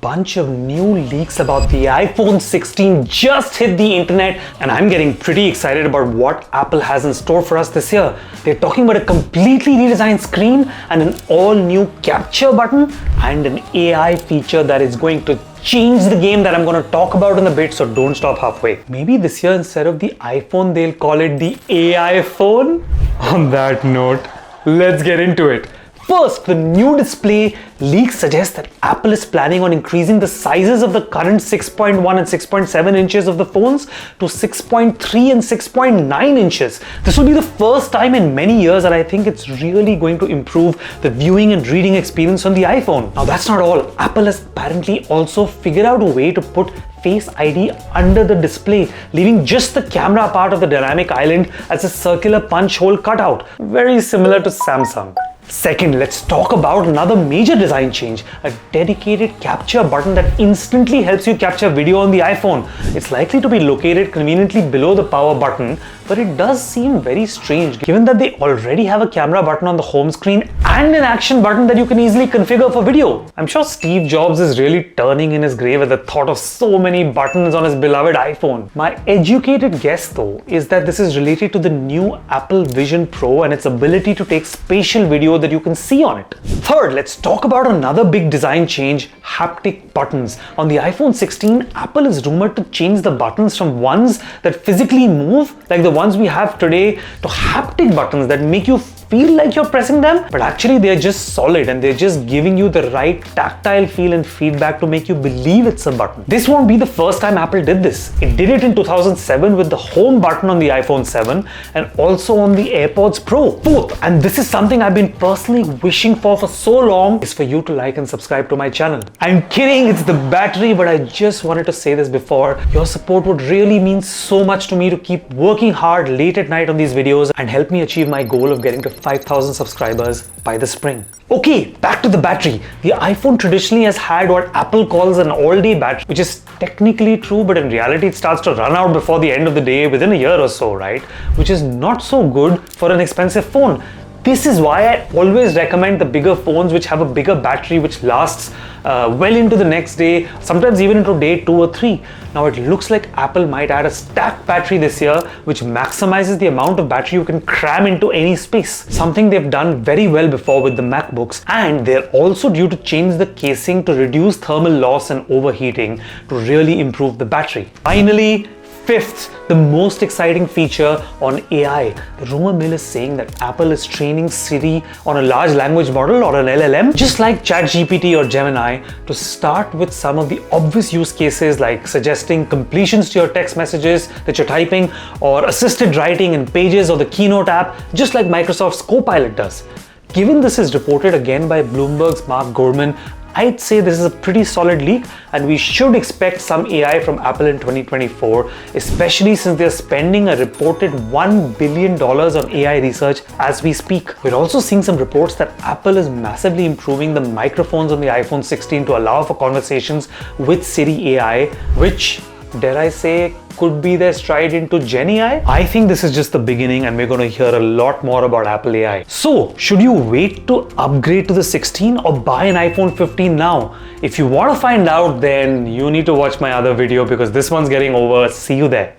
Bunch of new leaks about the iPhone 16 just hit the internet, and I'm getting pretty excited about what Apple has in store for us this year. They're talking about a completely redesigned screen and an all-new capture button and an AI feature that is going to change the game that I'm going to talk about in a bit, so don't stop halfway. Maybe this year, instead of the iPhone, they'll call it the AI phone? On that note, let's get into it. First, the new display leaks suggest that Apple is planning on increasing the sizes of the current 6.1 and 6.7 inches of the phones to 6.3 and 6.9 inches. This will be the first time in many years, and I think it's really going to improve the viewing and reading experience on the iPhone. Now that's not all. Apple has apparently also figured out a way to put Face ID under the display, leaving just the camera part of the dynamic island as a circular punch hole cutout, very similar to Samsung. Second, let's talk about another major design change, a dedicated capture button that instantly helps you capture video on the iPhone. It's likely to be located conveniently below the power button, but it does seem very strange given that they already have a camera button on the home screen and an action button that you can easily configure for video. I'm sure Steve Jobs is really turning in his grave at the thought of so many buttons on his beloved iPhone. My educated guess though is that this is related to the new Apple Vision Pro and its ability to take spatial video that you can see on it. Third, let's talk about another big design change, haptic buttons. On the iPhone 16, Apple is rumored to change the buttons from ones that physically move, like the ones we have today, to haptic buttons that make you feel like you're pressing them, but actually they're just solid and they're just giving you the right tactile feel and feedback to make you believe it's a button. This won't be the first time Apple did this. It did it in 2007 with the home button on the iPhone 7 and also on the AirPods Pro. Fourth, and this is something I've been personally wishing for so long, is for you to like and subscribe to my channel. I'm kidding, it's the battery, but I just wanted to say this before. Your support would really mean so much to me to keep working hard late at night on these videos and help me achieve my goal of getting to 5,000 subscribers by the spring. Okay, back to the battery. The iPhone traditionally has had what Apple calls an all-day battery, which is technically true, but in reality it starts to run out before the end of the day within a year or so, right? Which is not so good for an expensive phone. This is why I always recommend the bigger phones which have a bigger battery which lasts well into the next day, sometimes even into day 2 or 3. Now it looks like Apple might add a stacked battery this year which maximizes the amount of battery you can cram into any space. Something they've done very well before with the MacBooks, and they're also due to change the casing to reduce thermal loss and overheating to really improve the battery. Finally, fifth, the most exciting feature on AI. The rumor mill is saying that Apple is training Siri on a large language model or an LLM, just like ChatGPT or Gemini, to start with some of the obvious use cases like suggesting completions to your text messages that you're typing, or assisted writing in Pages or the Keynote app, just like Microsoft's Copilot does. Given this is reported again by Bloomberg's Mark Gurman, I'd say this is a pretty solid leak, and we should expect some AI from Apple in 2024, especially since they're spending a reported $1 billion on AI research as we speak. We're also seeing some reports that Apple is massively improving the microphones on the iPhone 16 to allow for conversations with Siri AI, which, dare I say, could be their stride into Gen AI. I think this is just the beginning and we're going to hear a lot more about Apple AI. So, should you wait to upgrade to the 16 or buy an iPhone 15 now? If you want to find out, then you need to watch my other video because this one's getting over. See you there.